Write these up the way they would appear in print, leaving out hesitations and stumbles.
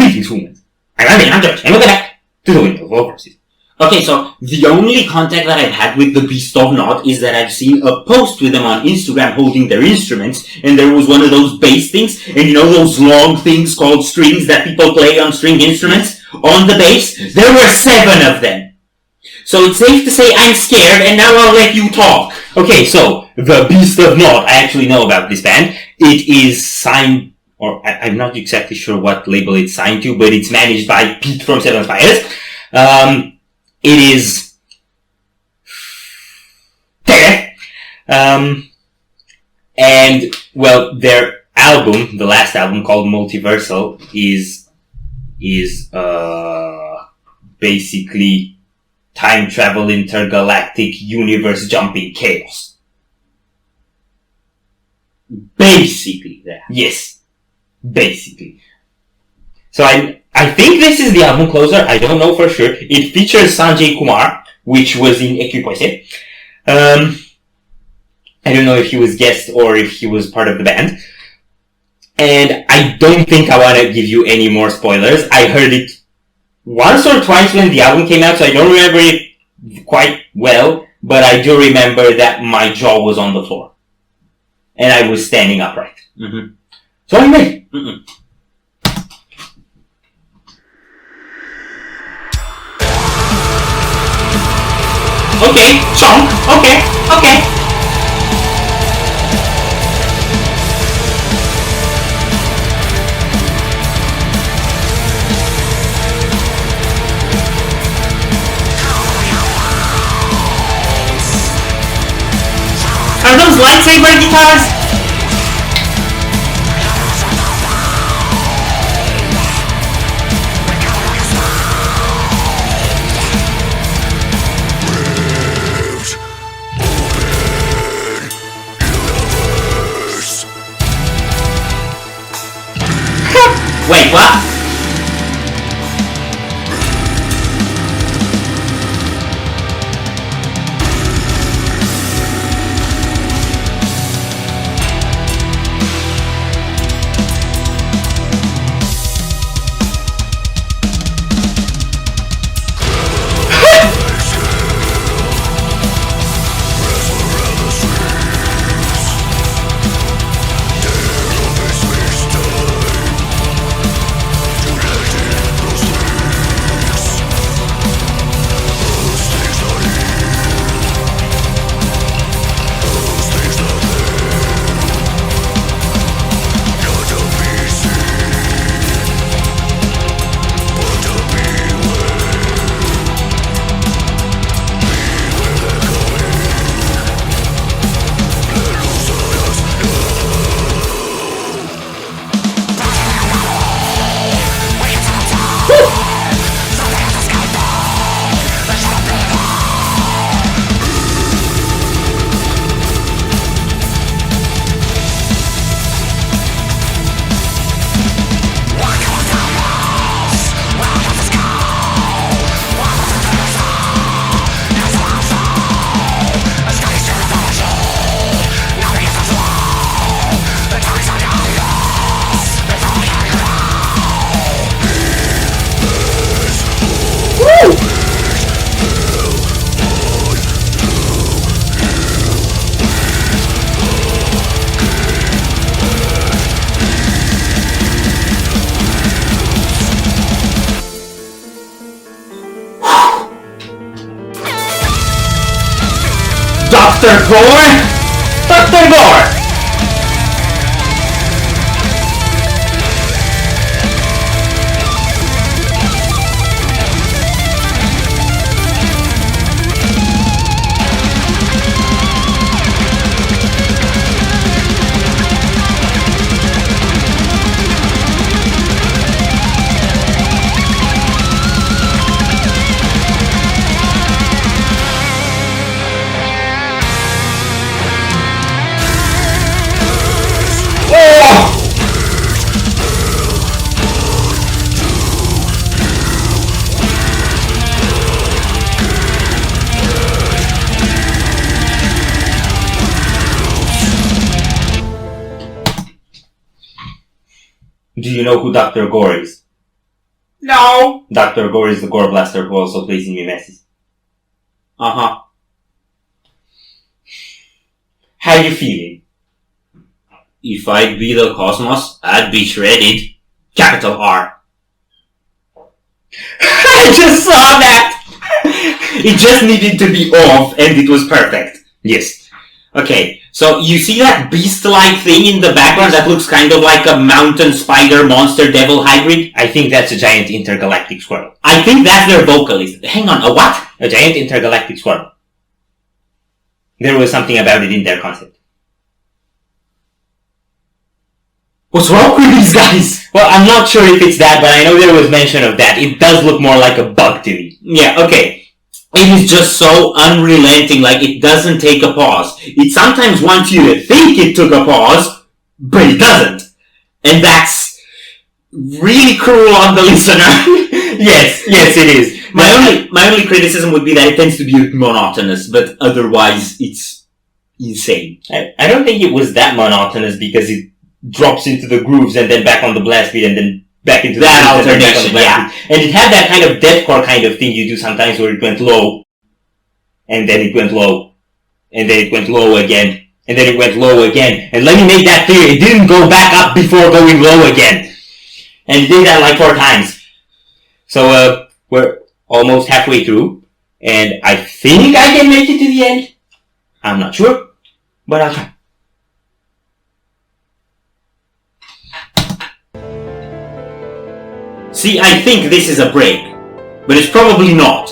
Greetings, humans. I'm Josh, and welcome back to the Windmill Horses. Okay, so the only contact that I've had with the Beast of Nod is that I've seen a post with them on Instagram holding their instruments, and there was one of those bass things, and you know those long things called strings that people play on string instruments? On the bass, there were 7 of them. So it's safe to say I'm scared, and now I'll let you talk. Okay, so, the Beast of Nod, I actually know about this band. It is signed, or I'm not exactly sure what label it's signed to, but it's managed by Pete from Seven Spires. It is and, well, their album, the last album called Multiversal, is basically time travel intergalactic universe jumping chaos. Basically that. Yes. Basically. So I think this is the album closer. I don't know for sure. It features Sanjay Kumar, which was in Equipoise. I don't know if he was guest or if he was part of the band. And I don't think I want to give you any more spoilers. I heard it once or twice when the album came out, so I don't remember it quite well, but I do remember that my jaw was on the floor. And I was standing upright. Mm-hmm. So I'm ready. Mm-mm. Okay, chunk. Okay. Are those lightsaber guitars? Wait, what? Dr. Gore? Dr. Gore! Do you know who Dr. Gore is? No! Dr. Gore is the Gore Blaster who also plays in Mimesis. Uh-huh. How you feeling? If I'd be the Cosmos, I'd be shredded. Capital R. I just saw that! It just needed to be off, and it was perfect. Yes. Okay, so you see that beast-like thing in the background that looks kind of like a mountain spider monster devil hybrid? I think that's a giant intergalactic squirrel. I think that's their vocalist. Hang on, a what? A giant intergalactic squirrel. There was something about it in their concept. What's wrong with these guys? Well, I'm not sure if it's that, but I know there was mention of that. It does look more like a bug to me. Yeah, okay. It is just so unrelenting, like it doesn't take a pause. It sometimes wants you to think it took a pause, but it doesn't. And that's really cruel on the listener. Yes, it is. My only criticism would be that it tends to be monotonous, but otherwise it's insane. I don't think it was that monotonous because it drops into the grooves and then back on the blast beat and then back into that the alternation, yeah. And it had that kind of deathcore kind of thing you do sometimes where it went low, and then it went low, and then it went low again, and then it went low again. And let me make that clear, it didn't go back up before going low again. And it did that like 4 times. So, we're almost halfway through, and I think I can make it to the end. I'm not sure, but I'll try. See, I think this is a break, but it's probably not.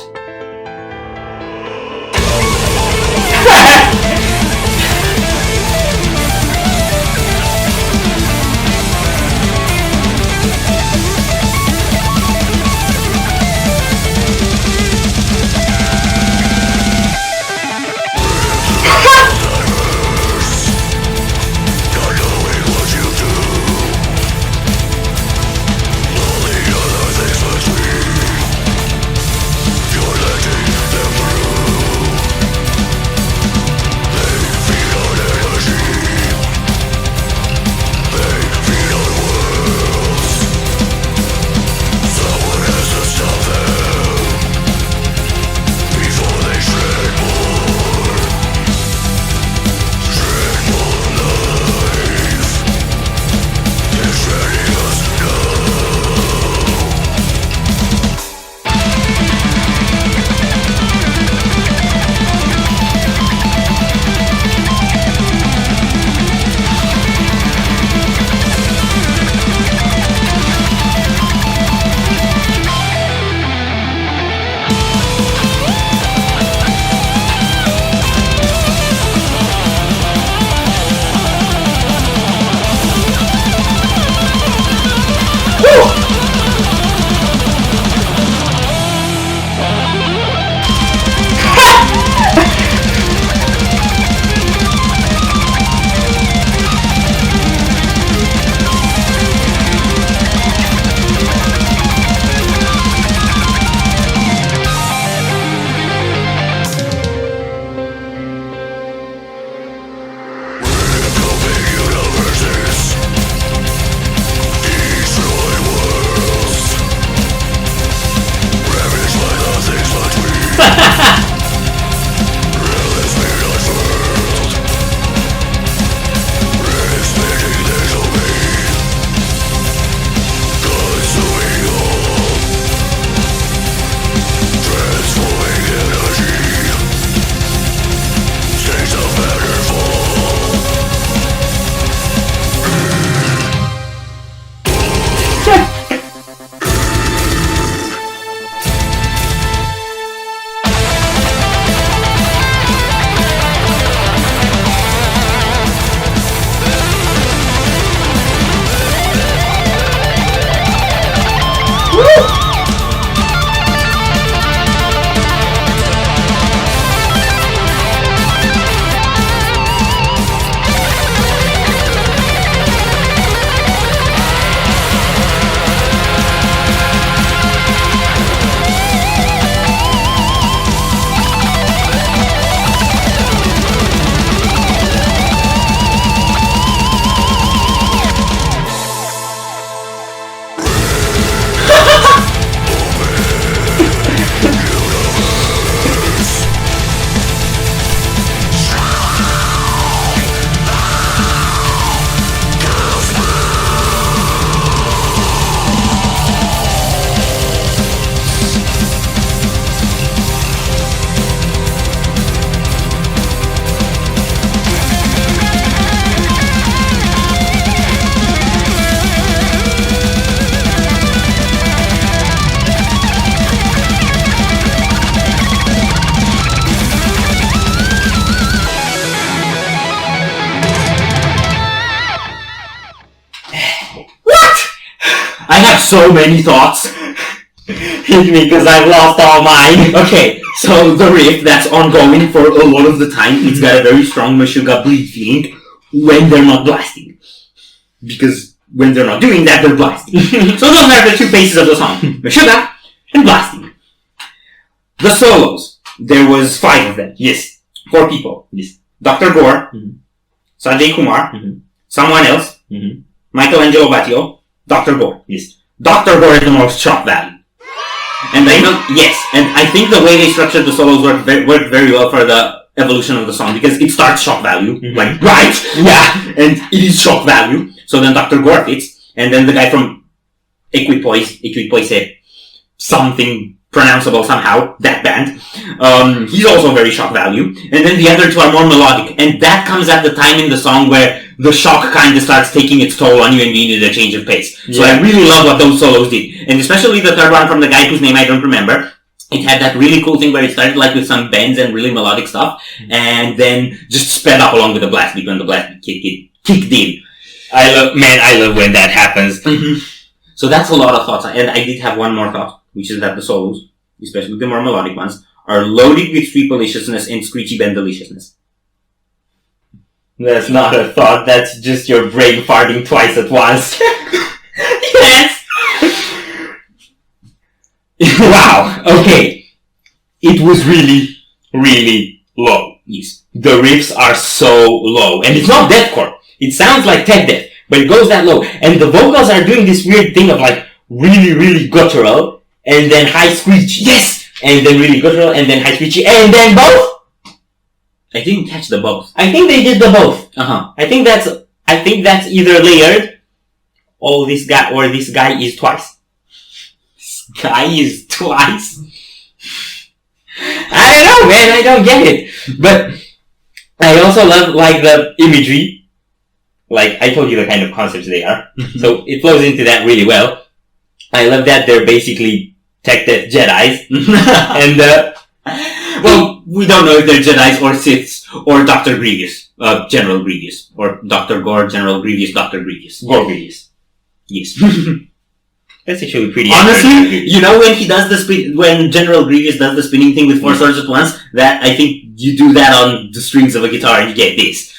so many thoughts. Hit me because I've lost all mine. Okay, so the riff that's ongoing for a lot of the time, it's got a very strong Meshuggah bleed feeling when they're not blasting. Because when they're not doing that, they're blasting. So those are the two phases of the song. Meshuggah and blasting. The solos. There was 5 of them. Yes. 4 people. Yes. Dr. Gore, Sanjay Kumar, someone else, Michelangelo Battio, Dr. Gore. Yes. Dr. Gore is the most shock value. And I know, yes, and I think the way they structured the solos worked very well for the evolution of the song, because it starts shock value, like, right? Yeah, and it is shock value. So then Dr. Gore fits, and then the guy from Equipoise something pronounceable somehow, that band, he's also very shock value. And then the other 2 are more melodic, and that comes at the time in the song where the shock kind of starts taking its toll on you and you need a change of pace. So I really love what those solos did. And especially the third one from the guy whose name I don't remember. It had that really cool thing where it started like with some bends and really melodic stuff, and then just sped up along with the blast beat when the blast beat kicked in. I love when that happens. So that's a lot of thoughts. And I did have one more thought, which is that the solos, especially the more melodic ones, are loaded with sweet deliciousness and screechy bend deliciousness. That's not a thought, that's just your brain farting twice at once. Yes! Wow, okay. It was really, really low. Yes. The riffs are so low. And it's not deathcore. It sounds like tech death, but it goes that low. And the vocals are doing this weird thing of like really, really guttural, and then high screech. Yes! And then really guttural, and then high screechy, and then both? I didn't catch the both. I think they did the both. Uh-huh. I think that's either layered, or this guy is twice. This guy is twice? I don't know, man, I don't get it. But I also love like the imagery. Like I told you the kind of concepts they are. So it flows into that really well. I love that they're basically tech death Jedis. And well, we don't know if they're Jedis or Siths or Dr. Grievous, General Grievous, or Dr. Gore, General Grievous, Dr. Grievous. Gore Grievous. Yes. That's actually pretty honestly, accurate. you know when he does when General Grievous does the spinning thing with 4 swords at once, that I think you do that on the strings of a guitar and you get this.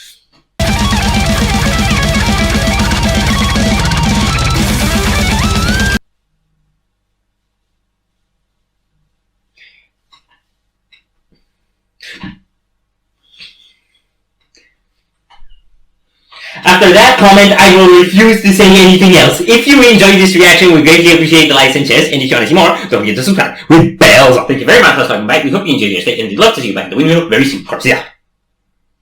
After that comment, I will refuse to say anything else. If you enjoyed this reaction, we greatly appreciate the likes and shares, and if you want to see more, don't forget to subscribe with bells on. Thank you very much for stopping by. We hope you enjoyed your stay, and we'd love to see you back at the Windmill very soon. Of course, yeah.